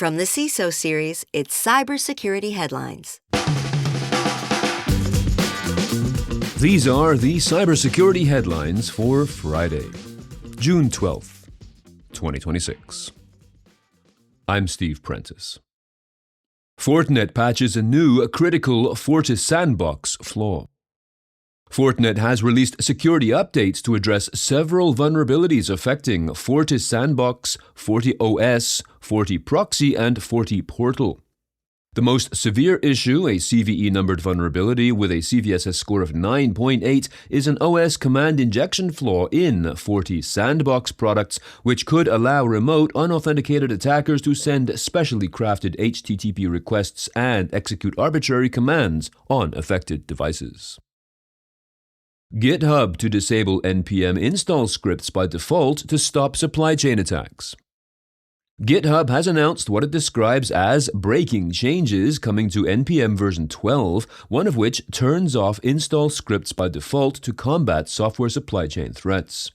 From the CISO series, it's Cybersecurity Headlines. These are the cybersecurity headlines for Friday, June 12th, 2026. I'm Steve Prentice. Fortinet patches a new critical FortiSandbox flaw. Fortinet has released security updates to address several vulnerabilities affecting FortiSandbox, FortiOS, FortiProxy, and FortiPortal. The most severe issue, a CVE-numbered vulnerability with a CVSS score of 9.8, is an OS command injection flaw in FortiSandbox products, which could allow remote, unauthenticated attackers to send specially crafted HTTP requests and execute arbitrary commands on affected devices. GitHub to disable NPM install scripts by default to stop supply chain attacks. GitHub has announced what it describes as breaking changes coming to NPM version 12, one of which turns off install scripts by default to combat software supply chain threats.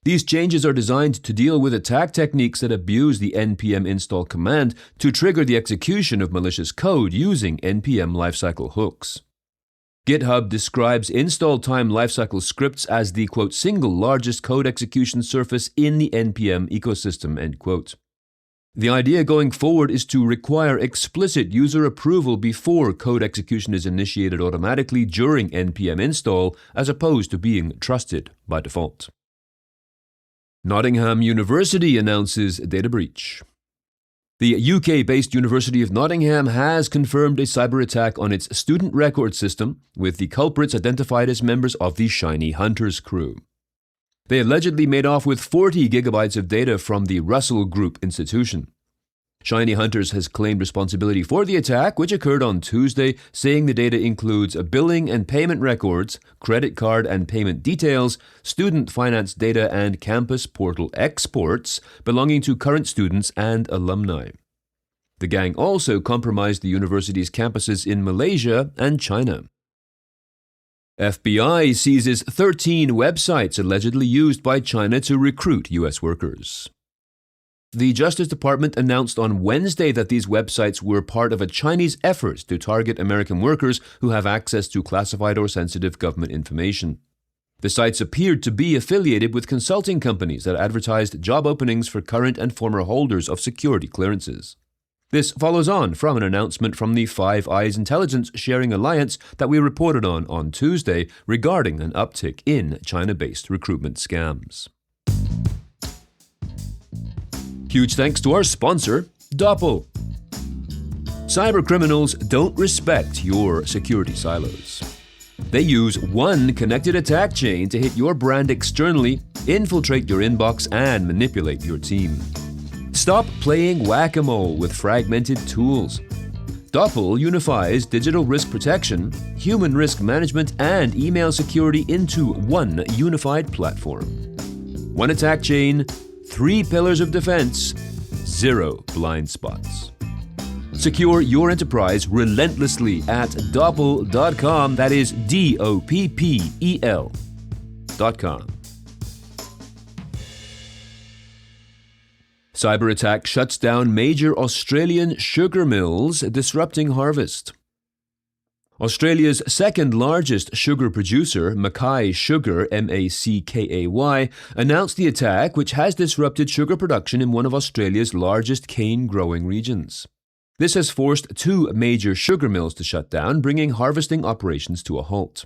These changes are designed to deal with attack techniques that abuse the npm install command to trigger the execution of malicious code using npm lifecycle hooks. GitHub describes install time lifecycle scripts as the, quote, single largest code execution surface in the NPM ecosystem, end quote. The idea going forward is to require explicit user approval before code execution is initiated automatically during NPM install, as opposed to being trusted by default. Nottingham University announces data breach. The UK-based University of Nottingham has confirmed a cyber attack on its student record system, with the culprits identified as members of the Shiny Hunters crew. They allegedly made off with 40 gigabytes of data from the Russell Group institution. Shiny Hunters has claimed responsibility for the attack, which occurred on Tuesday, saying the data includes billing and payment records, credit card and payment details, student finance data, and campus portal exports belonging to current students and alumni. The gang also compromised the university's campuses in Malaysia and China. FBI seizes 13 websites allegedly used by China to recruit U.S. workers. The Justice Department announced on Wednesday that these websites were part of a Chinese effort to target American workers who have access to classified or sensitive government information. The sites appeared to be affiliated with consulting companies that advertised job openings for current and former holders of security clearances. This follows on from an announcement from the Five Eyes Intelligence Sharing Alliance that we reported on Tuesday regarding an uptick in China-based recruitment scams. Huge thanks to our sponsor, Doppel. Cybercriminals don't respect your security silos. They use one connected attack chain to hit your brand externally, infiltrate your inbox, and manipulate your team. Stop playing whack-a-mole with fragmented tools. Doppel unifies digital risk protection, human risk management, and email security into one unified platform. One attack chain, 3 pillars of defense, 0 blind spots. Secure your enterprise relentlessly at Doppel.com. That is DOPPEL.com. Cyber attack shuts down major Australian sugar mills, disrupting harvest. Australia's second largest sugar producer, Mackay Sugar, M-A-C-K-A-Y, announced the attack, which has disrupted sugar production in one of Australia's largest cane-growing regions. This has forced 2 major sugar mills to shut down, bringing harvesting operations to a halt.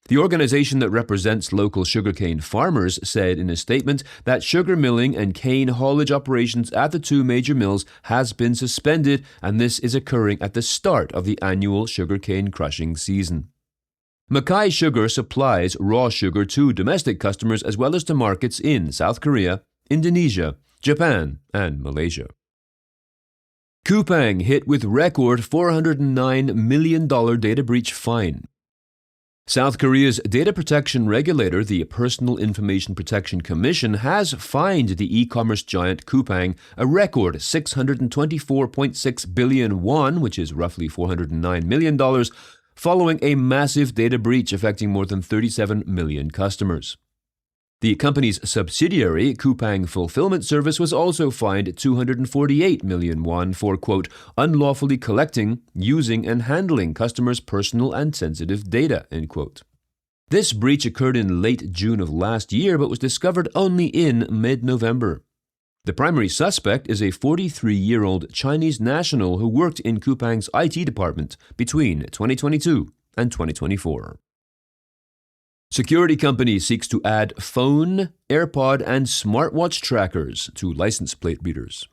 The organization that represents local sugarcane farmers said in a statement that sugar milling and cane haulage operations at the 2 major mills has been suspended, and this is occurring at the start of the annual sugarcane crushing season. Mackay Sugar supplies raw sugar to domestic customers as well as to markets in South Korea, Indonesia, Japan, and Malaysia. Coupang hit with record $409 million data breach fine. South Korea's data protection regulator, the Personal Information Protection Commission, has fined the e-commerce giant Coupang a record 624.6 billion won, which is roughly $409 million, following a massive data breach affecting more than 37 million customers. The company's subsidiary, Coupang Fulfillment Service, was also fined 248 million won for, quote, unlawfully collecting, using, and handling customers' personal and sensitive data, end quote. This breach occurred in late June of last year, but was discovered only in mid-November. The primary suspect is a 43-year-old Chinese national who worked in Coupang's IT department between 2022 and 2024. Security company seeks to add phone, AirPod, and smartwatch trackers to license plate readers.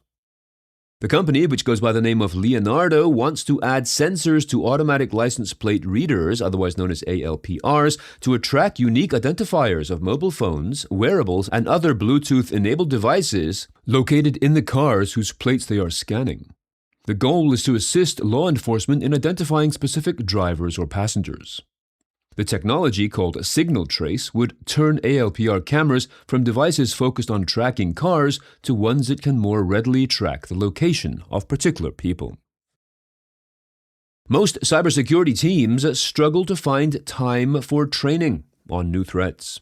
The company, which goes by the name of Leonardo, wants to add sensors to automatic license plate readers, otherwise known as ALPRs, to track unique identifiers of mobile phones, wearables, and other Bluetooth-enabled devices located in the cars whose plates they are scanning. The goal is to assist law enforcement in identifying specific drivers or passengers. The technology, called Signal Trace, would turn ALPR cameras from devices focused on tracking cars to ones that can more readily track the location of particular people. Most cybersecurity teams struggle to find time for training on new threats.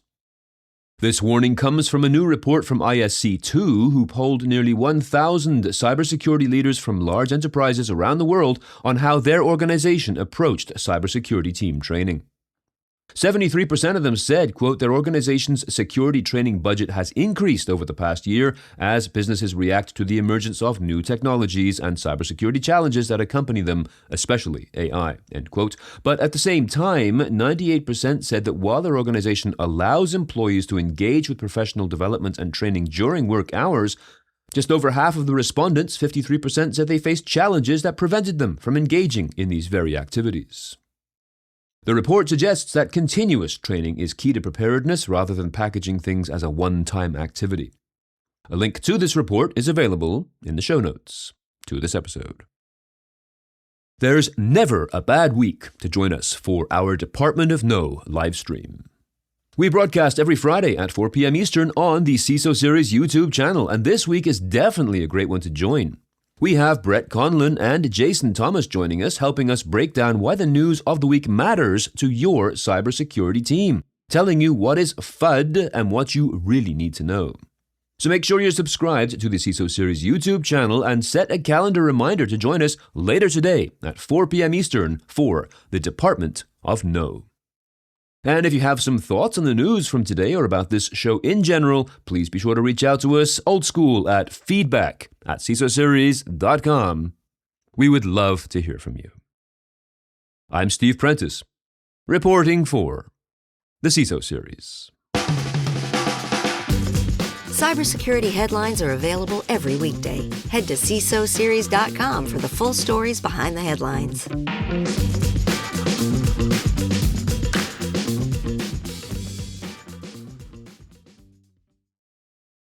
This warning comes from a new report from ISC2, who polled nearly 1,000 cybersecurity leaders from large enterprises around the world on how their organization approached cybersecurity team training. 73% of them said, quote, their organization's security training budget has increased over the past year as businesses react to the emergence of new technologies and cybersecurity challenges that accompany them, especially AI, end quote. But at the same time, 98% said that while their organization allows employees to engage with professional development and training during work hours, just over half of the respondents, 53%, said they faced challenges that prevented them from engaging in these very activities. The report suggests that continuous training is key to preparedness rather than packaging things as a one-time activity. A link to this report is available in the show notes to this episode. There's never a bad week to join us for our Department of No live stream. We broadcast every Friday at 4 p.m. Eastern on the CISO Series YouTube channel, and this week is definitely a great one to join. We have Brett Conlon and Jason Thomas joining us, helping us break down why the news of the week matters to your cybersecurity team, telling you what is FUD and what you really need to know. So make sure you're subscribed to the CISO Series YouTube channel and set a calendar reminder to join us later today at 4 p.m. Eastern for the Department of No. And if you have some thoughts on the news from today or about this show in general, please be sure to reach out to us old school at feedback@cisoseries.com. We would love to hear from you. I'm Steve Prentice, reporting for the CISO Series. Cybersecurity headlines are available every weekday. Head to CISOseries.com for the full stories behind the headlines.